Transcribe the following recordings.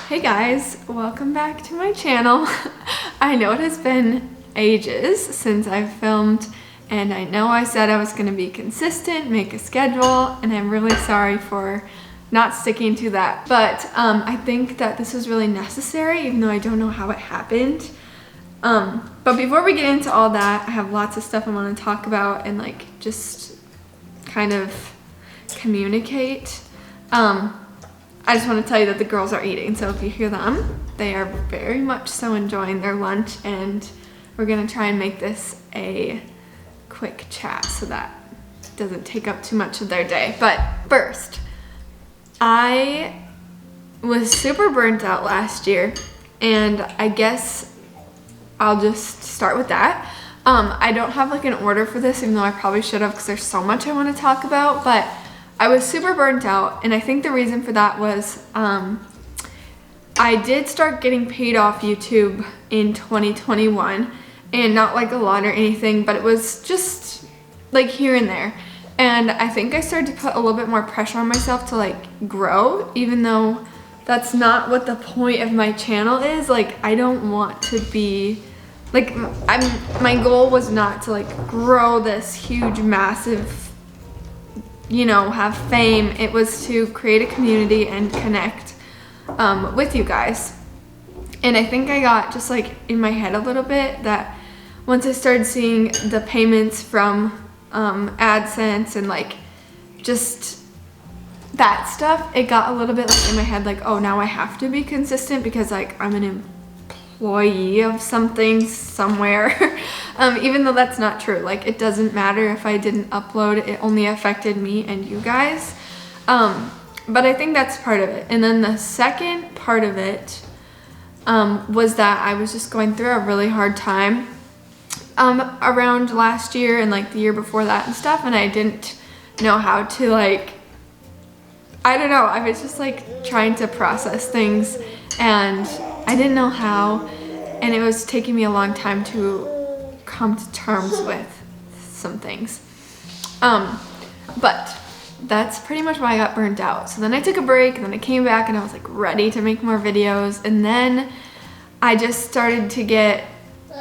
Hey guys, welcome back to my channel. I know it has been ages since I've filmed, and I know I said I was going to be consistent, make a schedule, and I'm really sorry for not sticking to that. But I think that this was really necessary, even though I don't know how it happened. But before we get into all that, I have lots of stuff I want to talk about and like just kind of communicate. I just want to tell you that the girls are eating, so if you hear them, they are very much so enjoying their lunch, and we're going to try and make this a quick chat so that it doesn't take up too much of their day. But first, I was super burnt out last year, and I guess I'll just start with that. I don't have like an order for this, even though I probably should have, because there's so much I want to talk about, but I was super burnt out, and I think the reason for that was I did start getting paid off YouTube in 2021, and not like a lot or anything, but it was just like here and there. And I think I started to put a little bit more pressure on myself to like grow, even though that's not what the point of my channel is. Like, I don't want to be like, my goal was not to like grow this huge, massive, you know, have fame. It was to create a community and connect with you guys. And I think I got just like in my head a little bit that once I started seeing the payments from AdSense and like just that stuff, it got a little bit like in my head like, oh, now I have to be consistent because like I'm an employee of something somewhere. Even though that's not true. Like, it doesn't matter if I didn't upload, it only affected me and you guys. But I think that's part of it. And then the second part of it was that I was just going through a really hard time around last year and like the year before that and stuff, and I didn't know how to like, I don't know, I was just like trying to process things and I didn't know how, and it was taking me a long time to come to terms with some things. But that's pretty much why I got burnt out. So then I took a break, and then I came back and I was like ready to make more videos, and then I just started to get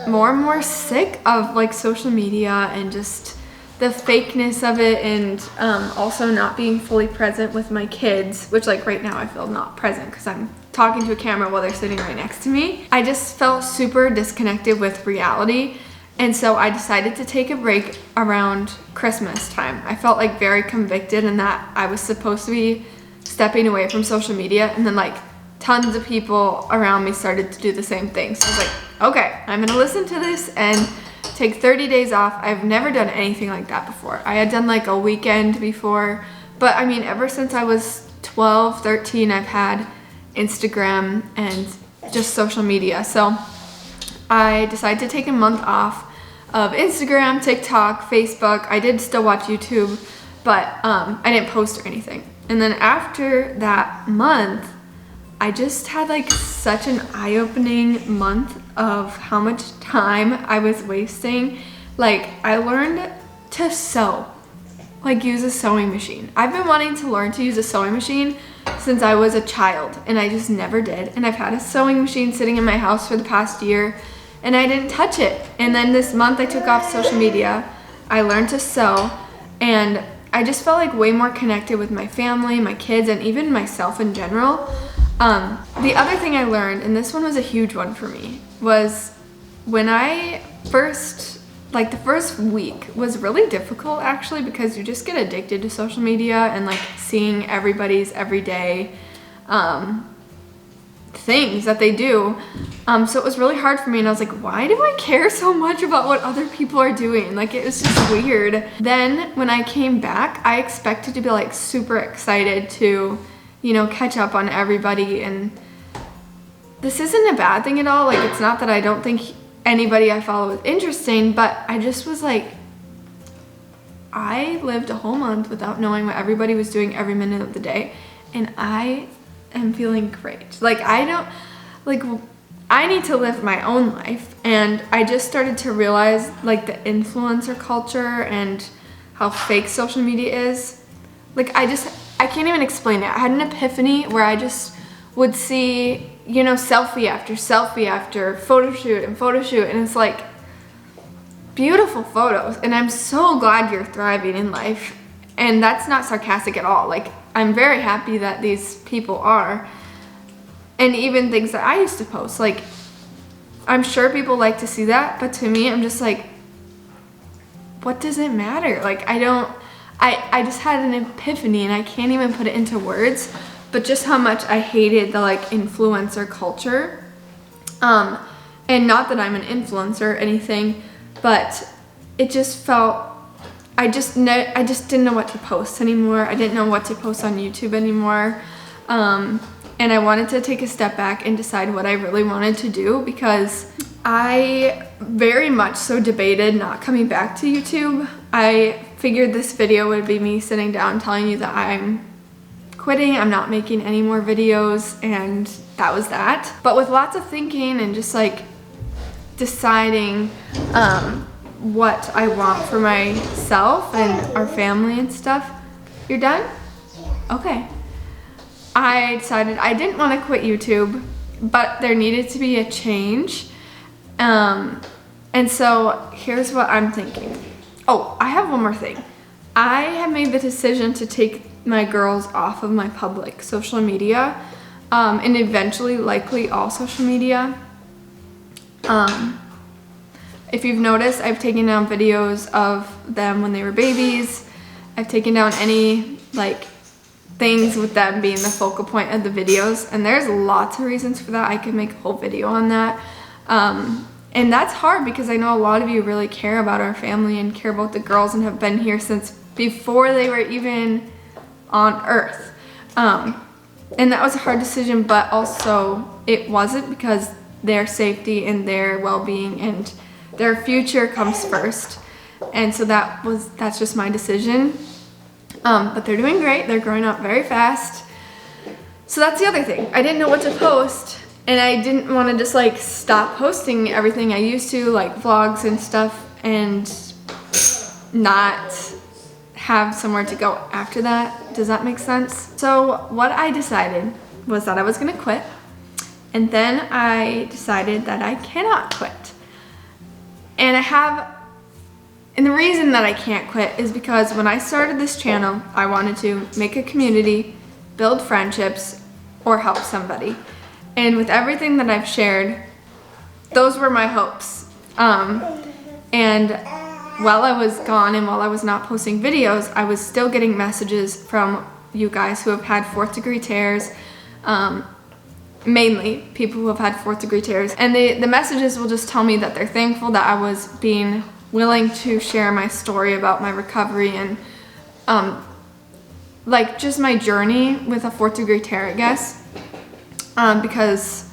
more and more sick of like social media and just the fakeness of it, and also not being fully present with my kids, which like right now I feel not present because I'm talking to a camera while they're sitting right next to me. I just felt super disconnected with reality, and so I decided to take a break around Christmas time. I felt like very convicted in that I was supposed to be stepping away from social media, and then like tons of people around me started to do the same thing. So I was like, okay, I'm gonna listen to this and take 30 days off. I've never done anything like that before. I had done like a weekend before, but I mean, ever since I was 12, 13, I've had Instagram and just social media. So I decided to take a month off of Instagram, TikTok, Facebook. I did still watch YouTube, but I didn't post or anything. And then after that month, I just had like such an eye-opening month of how much time I was wasting. Like, I learned to sew, like use a sewing machine. I've been wanting to learn to use a sewing machine since I was a child, and I just never did. And I've had a sewing machine sitting in my house for the past year, and I didn't touch it. And then this month I took off social media, I learned to sew, and I just felt like way more connected with my family, my kids, and even myself in general. The other thing I learned, and this one was a huge one for me, was when I first, like the first week was really difficult actually, because you just get addicted to social media and like seeing everybody's everyday things that they do. So it was really hard for me, and I was like, why do I care so much about what other people are doing? Like, it was just weird. Then when I came back, I expected to be like super excited to, you know, catch up on everybody, and this isn't a bad thing at all. Like, it's not that I don't think anybody I follow is interesting, but I just was like, I lived a whole month without knowing what everybody was doing every minute of the day, and I am feeling great. Like, I don't, like, I need to live my own life, and I just started to realize like the influencer culture and how fake social media is. Like, I can't even explain it. I had an epiphany where I just would see, you know, selfie after photo shoot, and it's like beautiful photos, and I'm so glad you're thriving in life. And that's not sarcastic at all. Like, I'm very happy that these people are. And even things that I used to post, like, I'm sure people like to see that, but to me, I'm just like, what does it matter? Like, I just had an epiphany, and I can't even put it into words, but just how much I hated the, like, influencer culture. And not that I'm an influencer or anything, but it just felt, I just didn't know what to post anymore. I didn't know what to post on YouTube anymore. And I wanted to take a step back and decide what I really wanted to do, because I very much so debated not coming back to YouTube. I figured this video would be me sitting down telling you that I'm quitting, I'm not making any more videos, and that was that. But with lots of thinking and just like deciding what I want for myself and our family and stuff. You're done? Okay. I decided I didn't want to quit YouTube, but there needed to be a change. And so here's what I'm thinking. Oh, I have one more thing. I have made the decision to take my girls off of my public social media, and eventually likely all social media. If you've noticed, I've taken down videos of them when they were babies. I've taken down any like things with them being the focal point of the videos, and there's lots of reasons for that. I could make a whole video on that. And that's hard because I know a lot of you really care about our family and care about the girls and have been here since before they were even on earth. And that was a hard decision, but also it wasn't, because their safety and their well-being and their future comes first. And so that's just my decision. But they're doing great. They're growing up very fast. So that's the other thing. I didn't know what to post, and I didn't want to just like stop posting everything I used to, like vlogs and stuff, and not have somewhere to go after that. Does that make sense? So what I decided was that I was gonna quit, and then I decided that I cannot quit. And the reason that I can't quit is because when I started this channel, I wanted to make a community, build friendships, or help somebody. And with everything that I've shared, those were my hopes. And while I was gone and while I was not posting videos, I was still getting messages from you guys who have had 4th degree tears, mainly people who have had 4th degree tears. And the messages will just tell me that they're thankful that I was being willing to share my story about my recovery and like just my journey with a 4th degree tear, I guess. Because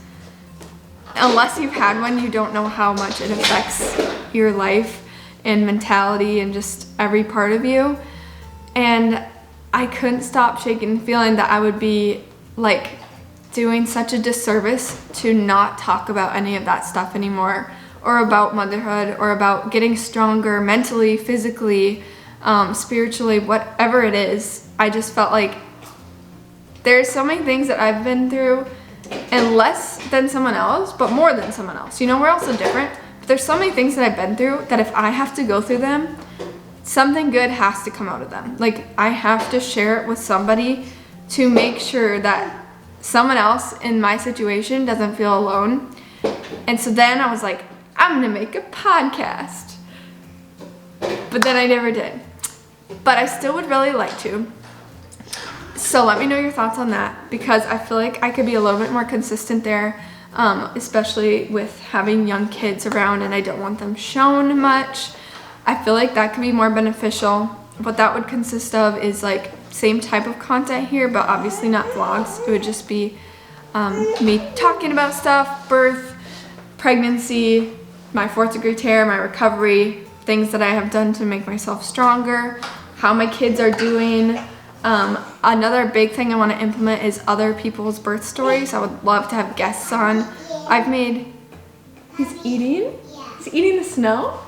unless you've had one, you don't know how much it affects your life and mentality and just every part of you. And I couldn't stop shaking, feeling that I would be like doing such a disservice to not talk about any of that stuff anymore, or about motherhood, or about getting stronger mentally, physically, spiritually, whatever it is. I just felt like there's so many things that I've been through, and less than someone else, but more than someone else. You know, we're also different, but there's so many things that I've been through that if I have to go through them, something good has to come out of them. Like, I have to share it with somebody to make sure that someone else in my situation doesn't feel alone. And so then I was like, I'm gonna make a podcast. But then I never did. But I still would really like to. So let me know your thoughts on that, because I feel like I could be a little bit more consistent there, especially with having young kids around and I don't want them shown much. I feel like that could be more beneficial. What that would consist of is like same type of content here, but obviously not vlogs. It would just be me talking about stuff, birth, pregnancy, my 4th degree tear, my recovery, things that I have done to make myself stronger, how my kids are doing. Another big thing I want to implement is other people's birth stories. I would love to have guests on. He's eating the snow.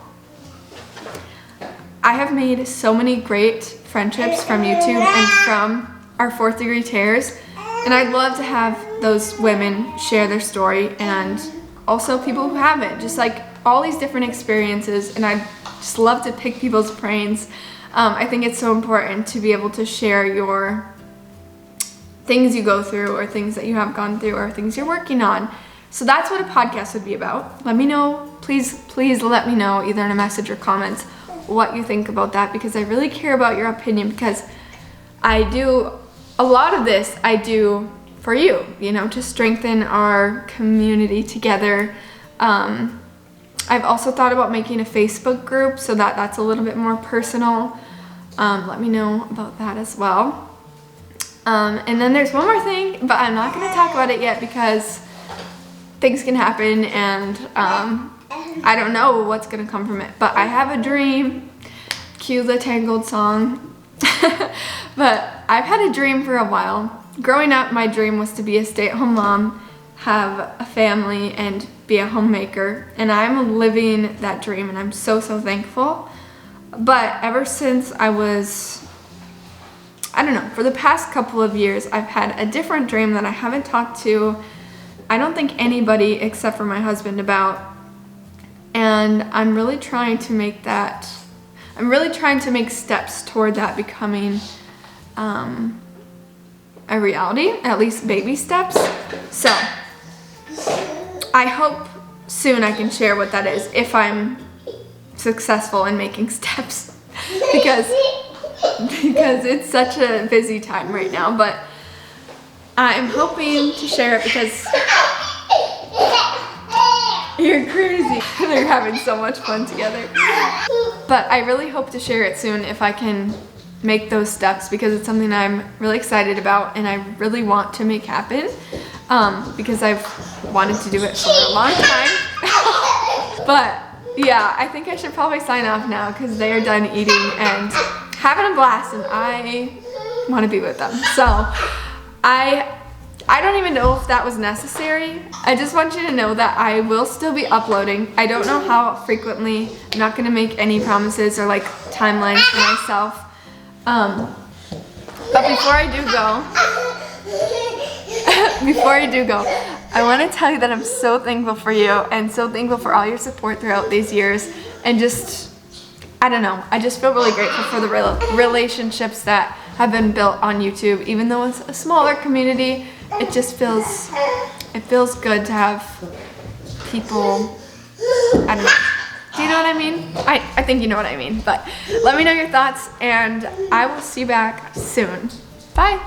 I have made so many great friendships from YouTube and from our 4th degree tears, and I'd love to have those women share their story, and also people who haven't, just like all these different experiences. And I just love to pick people's brains. I think it's so important to be able to share your things you go through, or things that you have gone through, or things you're working on. So that's what a podcast would be about. Let me know, please let me know, either in a message or comments, what you think about that, because I really care about your opinion, because I do a lot of this, I do for you, you know, to strengthen our community together. I've also thought about making a Facebook group so that that's a little bit more personal. Let me know about that as well. And then there's one more thing, but I'm not going to talk about it yet because things can happen, and I don't know what's going to come from it. But I have a dream. Cue the Tangled song. But I've had a dream for a while. Growing up, my dream was to be a stay-at-home mom, have a family, and be a homemaker. And I'm living that dream, and I'm so thankful. But ever since I don't know, for the past couple of years, I've had a different dream that I haven't talked to, I don't think, anybody except for my husband about. And I'm really trying to make steps toward that becoming a reality, at least baby steps. So I hope soon I can share what that is, if I'm successful in making steps, because it's such a busy time right now. But I'm hoping to share it because you're crazy. They're having so much fun together. But I really hope to share it soon if I can make those steps, because it's something I'm really excited about and I really want to make happen, because I've wanted to do it for a long time. But yeah, I think I should probably sign off now because they are done eating and having a blast, and I want to be with them. So I don't even know if that was necessary. I just want you to know that I will still be uploading. I don't know how frequently. I'm not going to make any promises or like timelines for myself. But before I do go, I want to tell you that I'm so thankful for you and so thankful for all your support throughout these years. And just, I don't know, I just feel really grateful for the relationships that have been built on YouTube. Even though it's a smaller community, it just feels good to have people, I don't know. Do you know what I mean? I think you know what I mean. But let me know your thoughts, and I will see you back soon. Bye.